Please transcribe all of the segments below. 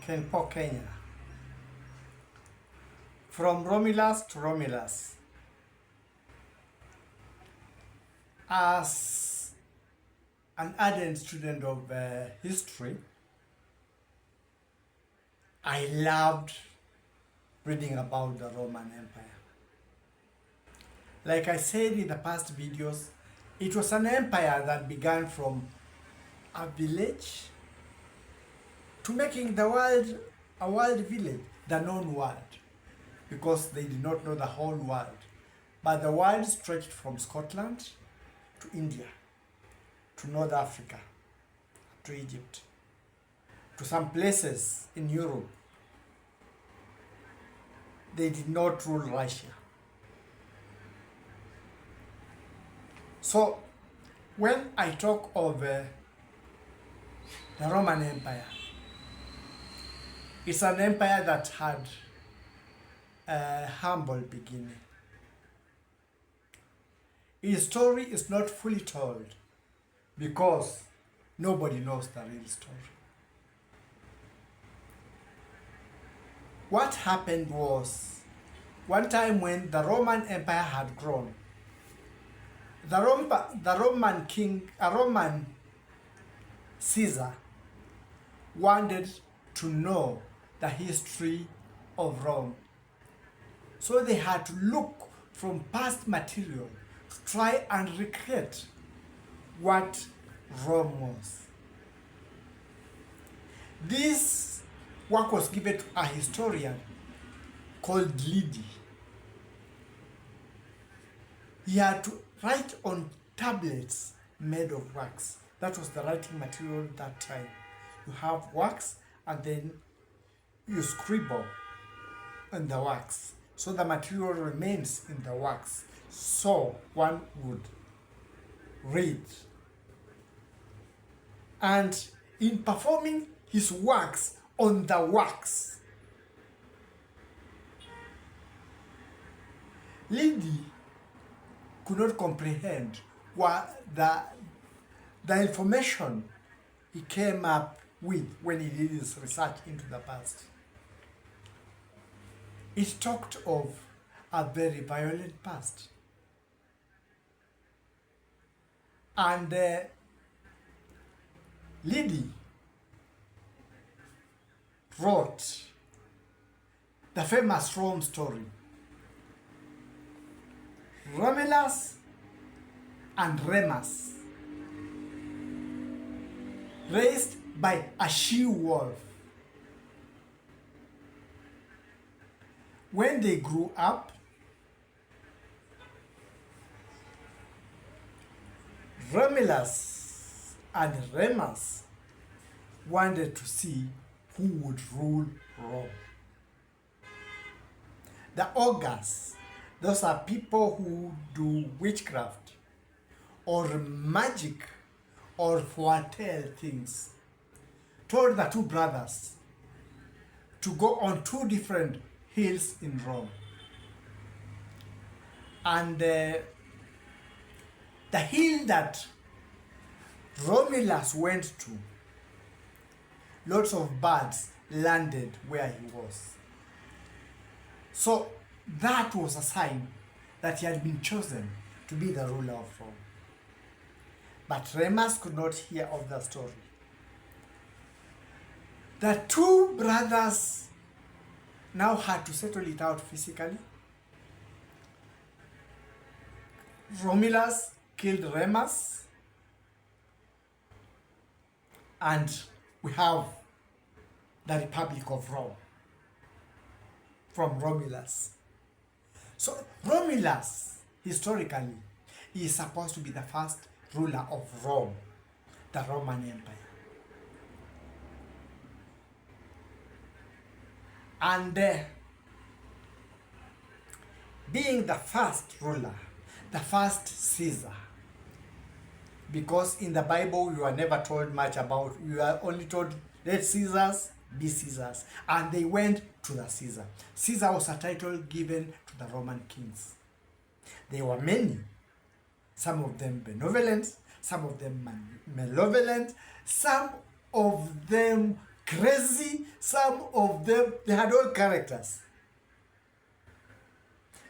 Kenpo, Kenya. From Romulus to Romulus. As an ardent student of history, I loved reading about the Roman Empire. Like I said in the past videos, it was an empire that began from a village to making the world a world village, the known world, because they did not know the whole world. But the world stretched from Scotland to India, to North Africa, to Egypt, to some places in Europe. They did not rule Russia. So when I talk of the Roman Empire, it's an empire that had a humble beginning. Its story is not fully told because nobody knows the real story. What happened was, one time when the Roman Empire had grown, the Roman Caesar wanted to know the history of Rome. So they had to look from past material to try and recreate what Rome was. This work was given to a historian called Lidi. He had to write on tablets made of wax. That was the writing material at that time. You have wax and then you scribble on the wax. So the material remains in the wax. So one would read. And in performing his works on the wax, Lidi could not comprehend what the information he came up with when he did his research into the past. It talked of a very violent past. And Lidi wrote the famous Rome story, Romulus and Remus, raised by a she-wolf. When they grew up, Romulus and Remus wanted to see who would rule Rome. The augurs, those are people who do witchcraft or magic or foretell things, told the two brothers to go on two different hills in Rome. And the hill that Romulus went to, lots of birds landed where he was. So that was a sign that he had been chosen to be the ruler of Rome. But Remus could not hear of the story. The two brothers now had to settle it out physically. Romulus killed Remus, and we have the Republic of Rome from Romulus. So Romulus, historically, is supposed to be the first ruler of Rome, the Roman Empire. And being the first ruler, the first Caesar, because in the Bible we were never told much about, we were only told, let Caesars be Caesars. And they went to the Caesar. Caesar was a title given to the Roman kings. There were many, some of them benevolent, some of them malevolent, some of them crazy. Some of them, they had all characters.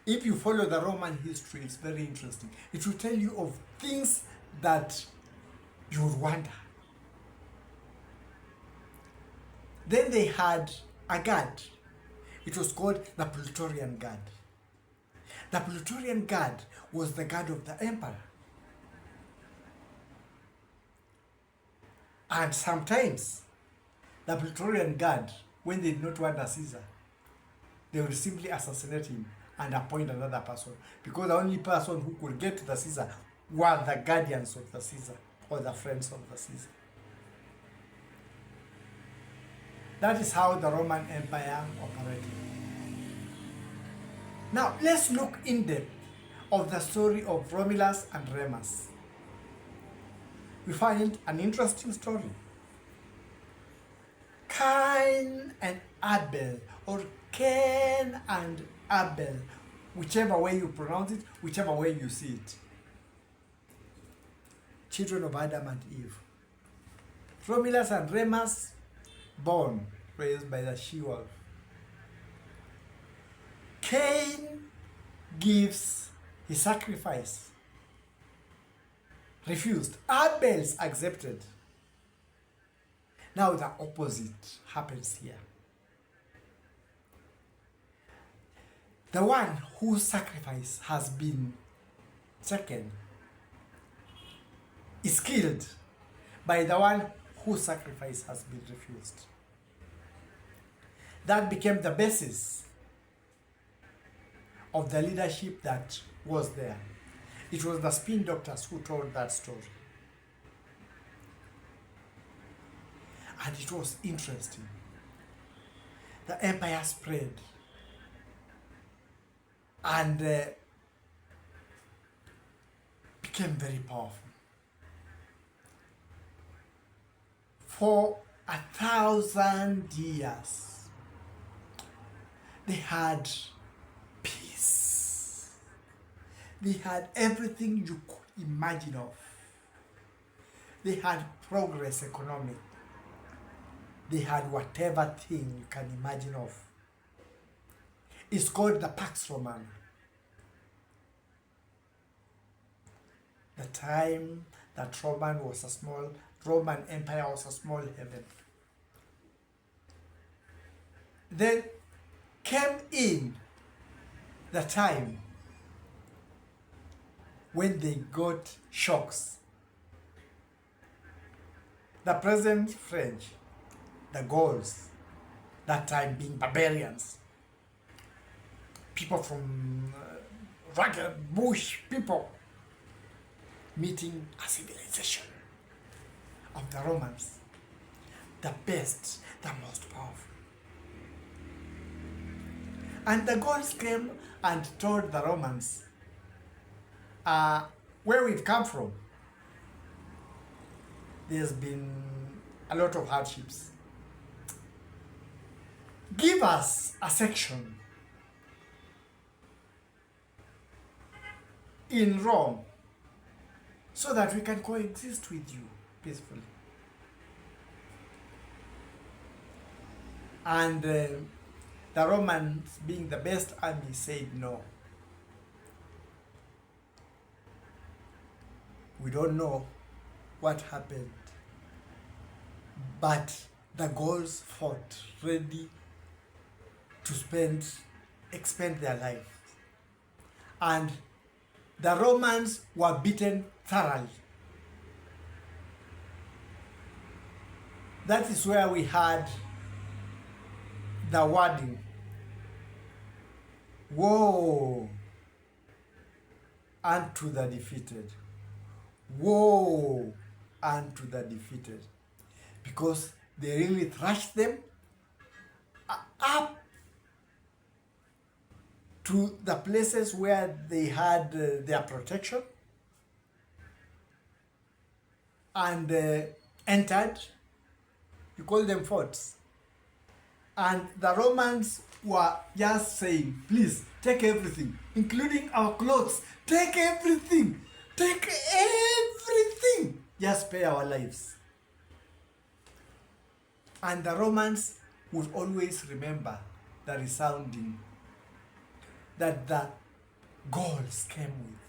If you follow the Roman history, it's very interesting. It will tell you of things that you would wonder. Then they had a guard. It was called the Praetorian Guard. The Praetorian Guard was the guard of the emperor. And sometimes, the Praetorian Guard, when they did not want a Caesar, they would simply assassinate him and appoint another person. Because the only person who could get to the Caesar were the guardians of the Caesar, or the friends of the Caesar. That is how the Roman Empire operated. Now, let's look in depth of the story of Romulus and Remus. We find an interesting story. Cain and Abel, or Cain and Abel, whichever way you pronounce it, whichever way you see it. Children of Adam and Eve. Romulus and Remus, born, raised by the she-wolf. Cain gives his sacrifice. Refused. Abel's accepted. Now the opposite happens here. The one whose sacrifice has been taken is killed by the one whose sacrifice has been refused. That became the basis of the leadership that was there. It was the spin doctors who told that story. And it was interesting. The empire spread and became very powerful. For 1,000 years, they had peace. They had everything you could imagine of. They had progress economic. They had whatever thing you can imagine of. It's called the Pax Romana. The time that Roman Empire was a small heaven. Then came in the time when they got shocks. The present French, the Gauls, that time being barbarians, people from rugged bush people, meeting a civilization of the Romans, the best, the most powerful. And the Gauls came and told the Romans where we've come from. There's been a lot of hardships. Give us a section in Rome so that we can coexist with you peacefully. And the Romans, being the best army, said no. We don't know what happened, but the Gauls fought, ready to expend their lives. And the Romans were beaten thoroughly. That is where we had the wording, woe unto the defeated. Woe unto the defeated. Because they really thrashed them up to the places where they had their protection and entered. You call them forts. And the Romans were just saying, please, take everything, including our clothes. Take everything. Take everything. Just spare our lives. And the Romans would always remember the resounding that the Gauls came with.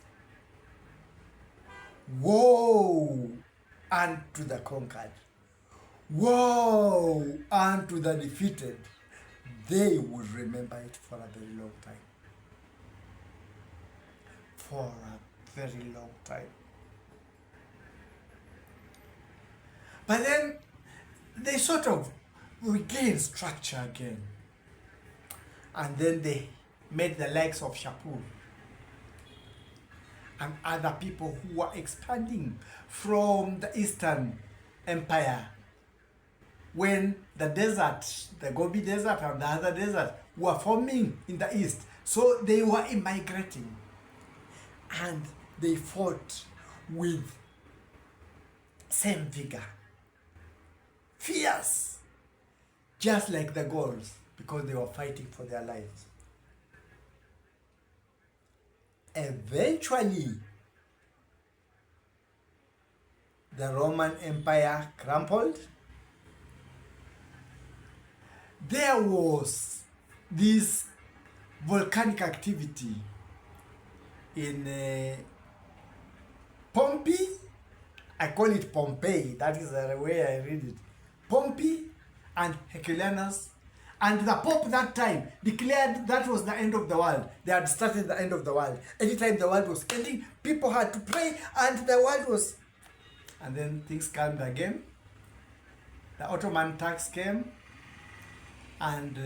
Woe unto the conquered. Woe unto the defeated. They would remember it for a very long time. For a very long time. But then they sort of regained structure again. And then they made the likes of Shapur and other people who were expanding from the Eastern Empire. When the desert, the Gobi Desert and the other desert were forming in the east. So they were immigrating. And they fought with same vigor. Fierce. Just like the Gauls, because they were fighting for their lives. Eventually, the Roman Empire crumbled. There was this volcanic activity in Pompeii. I call it Pompeii. That is the way I read it. Pompeii and Herculanus. And the Pope that time declared that was the end of the world. They had started the end of the world. Anytime the world was ending, people had to pray and the world was... And then things calmed again. The Ottoman Turks came and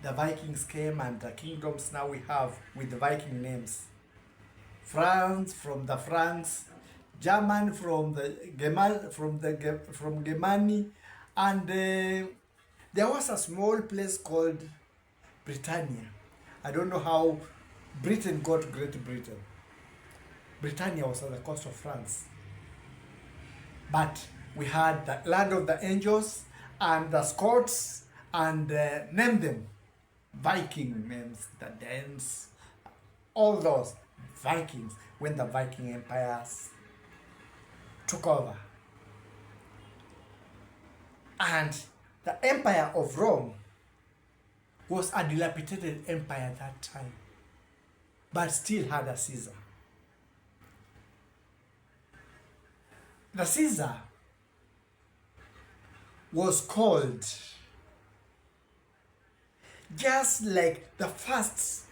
the Vikings came, and the kingdoms now we have with the Viking names. France from the Franks, German from the from Germany, and there was a small place called Britannia. I don't know how Britain got Great Britain. Britannia was on the coast of France. But we had the land of the angels and the Scots, and name them Viking names, the Danes, all those Vikings, when the Viking empires took over. And the Empire of Rome was a dilapidated empire at that time, but still had a Caesar. The Caesar was called just like the first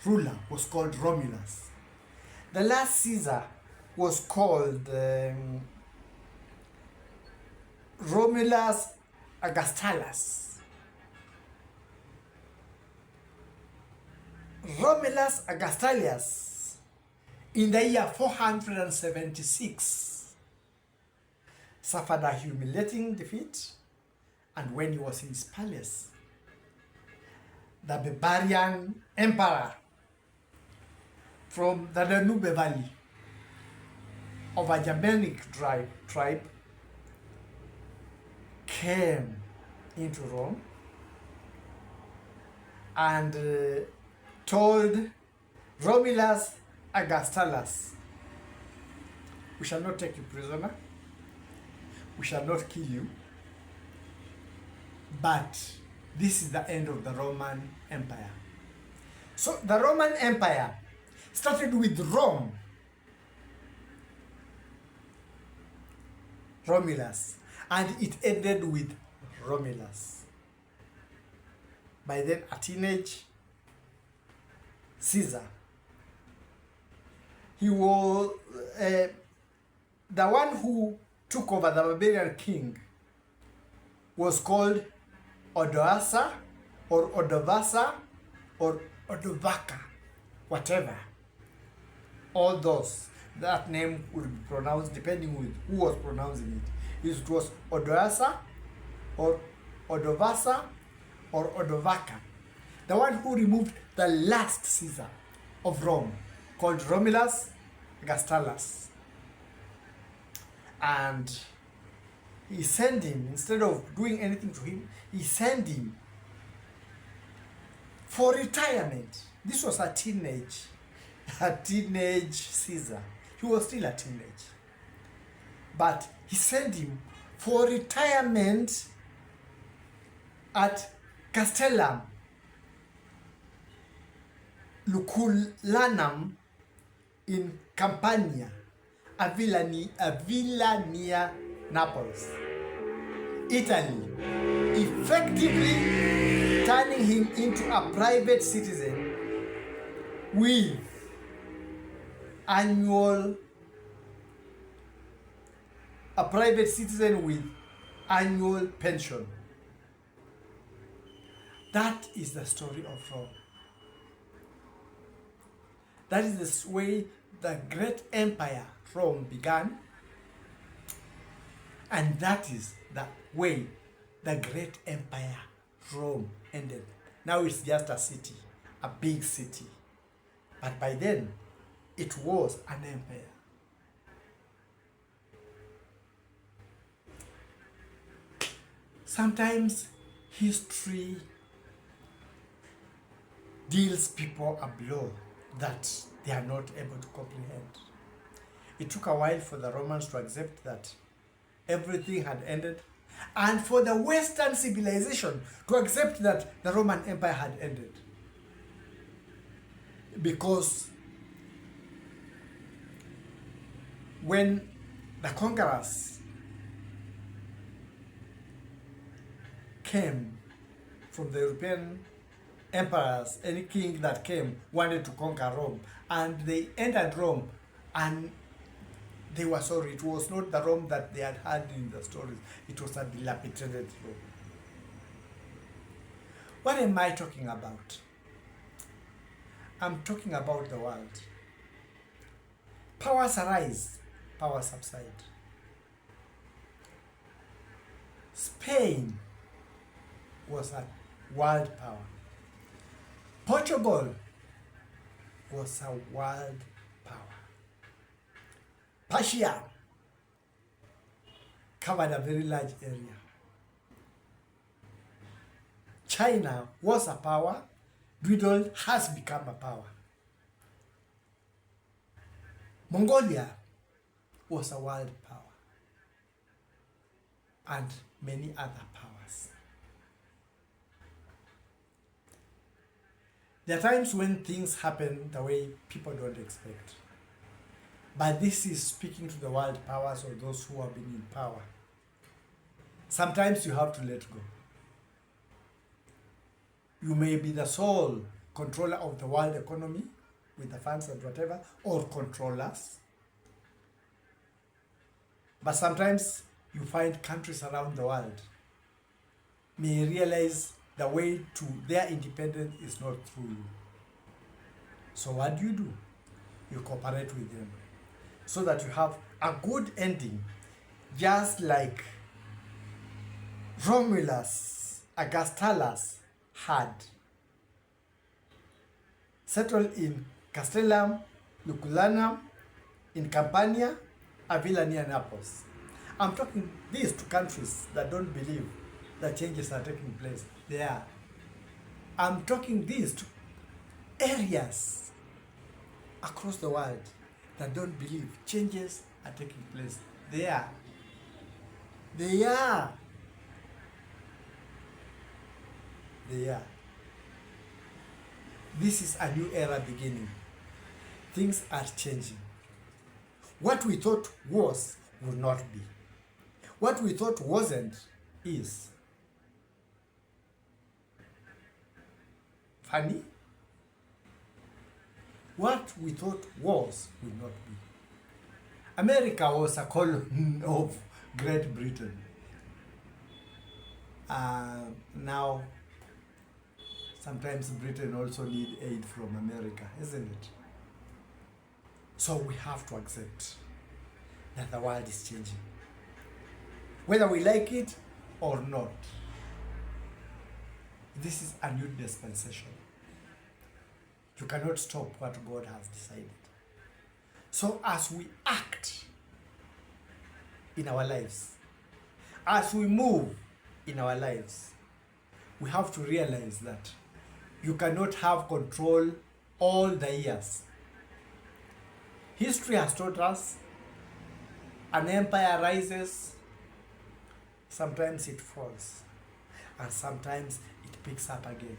ruler was called Romulus. The last Caesar was called Romulus Augustulus. Romulus Augustulus, in the year 476, suffered a humiliating defeat, and when he was in his palace, the barbarian emperor from the Danube Valley of a Germanic tribe came into Rome and told Romulus Augustulus, "We shall not take you prisoner, we shall not kill you, but this is the end of the Roman Empire." So the Roman Empire started with Rome, Romulus, and it ended with Romulus. By then, a teenage Caesar. He was the one who took over the barbarian king was called Odoacer or Odovasa or Odovaca, whatever. All those, that name would be pronounced depending on who was pronouncing it. It was Odoacer or Odovasa or Odovaca. The one who removed the last Caesar of Rome, called Romulus Augustulus. And he sent him, instead of doing anything to him, he sent him for retirement. This was a teenage Caesar. He was still a teenage. But he sent him for retirement at Castellum Lucullanum in Campania, a villa near Naples, Italy, effectively turning him into a private citizen with annual pension. That is the story of Rome. That is the way the great empire Rome began, and that is the way the great empire Rome ended. Now it's just a city, a big city. But by then, it was an empire. Sometimes history deals people a blow that they are not able to comprehend. It took a while for the Romans to accept that everything had ended, and for the Western civilization to accept that the Roman Empire had ended. Because when the conquerors came from the European emperors, any king that came wanted to conquer Rome, and they entered Rome, and they were sorry. It was not the Rome that they had had in the stories. It was a dilapidated Rome. What am I talking about? I'm talking about the world. Powers arise, powers subside. Spain was a world power. Portugal was a world power. Persia covered a very large area. China was a power, dwindled, has become a power. Mongolia was a world power, and many other powers. There are times when things happen the way people don't expect. But this is speaking to the world powers or those who have been in power. Sometimes you have to let go. You may be the sole controller of the world economy with the funds and whatever, or controllers. But sometimes you find countries around the world may realize the way to their independence is not through you. So what do? You cooperate with them so that you have a good ending, just like Romulus, Augustulus had settled in Castellum Lucullanum in Campania, a villa near Naples. I'm talking this to countries that don't believe that changes are taking place. They are. I'm talking this to areas across the world that don't believe changes are taking place. They are. They are. They are. This is a new era beginning. Things are changing. What we thought was will not be. What we thought wasn't is. Funny? What we thought was will not be. America was a colony of Great Britain. Now, sometimes Britain also need aid from America, isn't it? So we have to accept that the world is changing, whether we like it or not. This is a new dispensation. You cannot stop what God has decided. So as we act in our lives, as we move in our lives, we have to realize that you cannot have control all the years. History has taught us an empire rises, sometimes it falls. and sometimes it picks up again.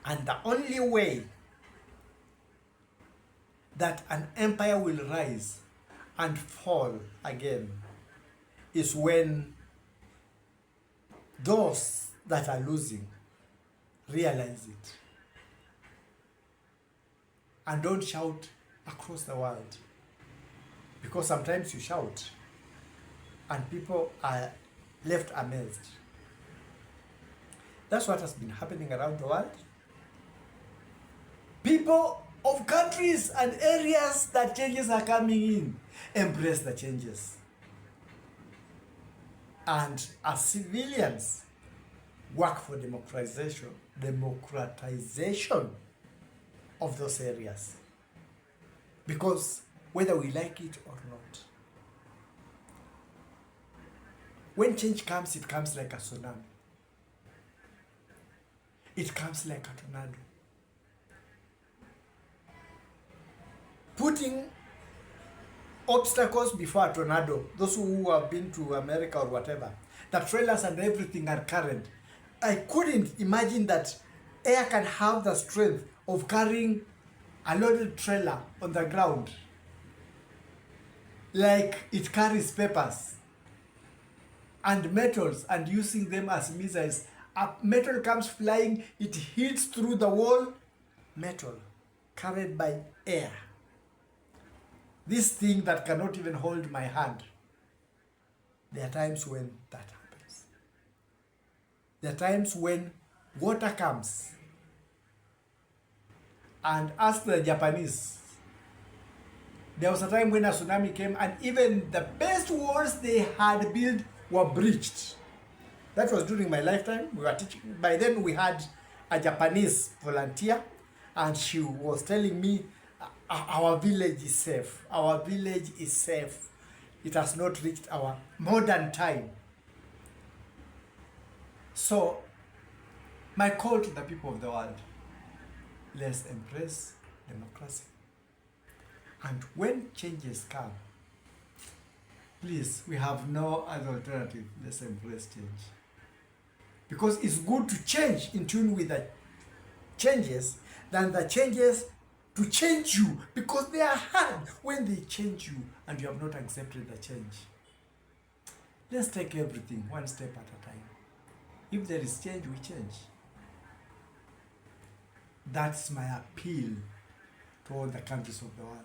And the only way that an empire will rise and fall again is when those that are losing realize it and don't shout across the world. Because sometimes you shout and people are left amazed. That's what has been happening around the world. People of countries and areas that changes are coming in embrace the changes. And as civilians, work for democratization of those areas. Because whether we like it or not, when change comes, it comes like a tsunami. It comes like a tornado. Putting obstacles before a tornado, those who have been to America or whatever, the trailers and everything are current. I couldn't imagine that air can have the strength of carrying a loaded trailer on the ground like it carries papers and metals and using them as missiles. A metal comes flying, it hits through the wall, metal carried by air. This thing that cannot even hold my hand. There are times when that happens. There are times when water comes. And ask the Japanese. There was a time when a tsunami came and even the best walls they had built were breached. That was during my lifetime. We were teaching. By then we had a Japanese volunteer and she was telling me, our village is safe. Our village is safe. It has not reached our modern time. So, my call to the people of the world, let's embrace democracy. And when changes come, please, we have no other alternative. Let's embrace change. Because it's good to change in tune with the changes than the changes to change you, because they are hard when they change you and you have not accepted the change. Let's take everything one step at a time. If there is change, we change. That's my appeal to all the countries of the world.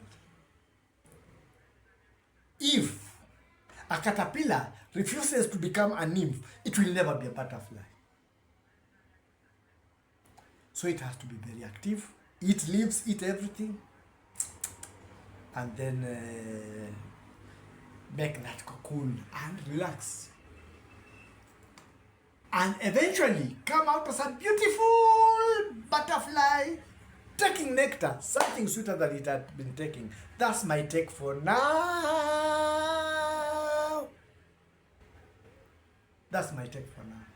If a caterpillar refuses to become a nymph, it will never be a butterfly. So it has to be very active. Eat leaves, eat everything, and then make that cocoon and relax. And eventually come out as a beautiful butterfly taking nectar, something sweeter than it had been taking. That's my take for now. That's my take for now.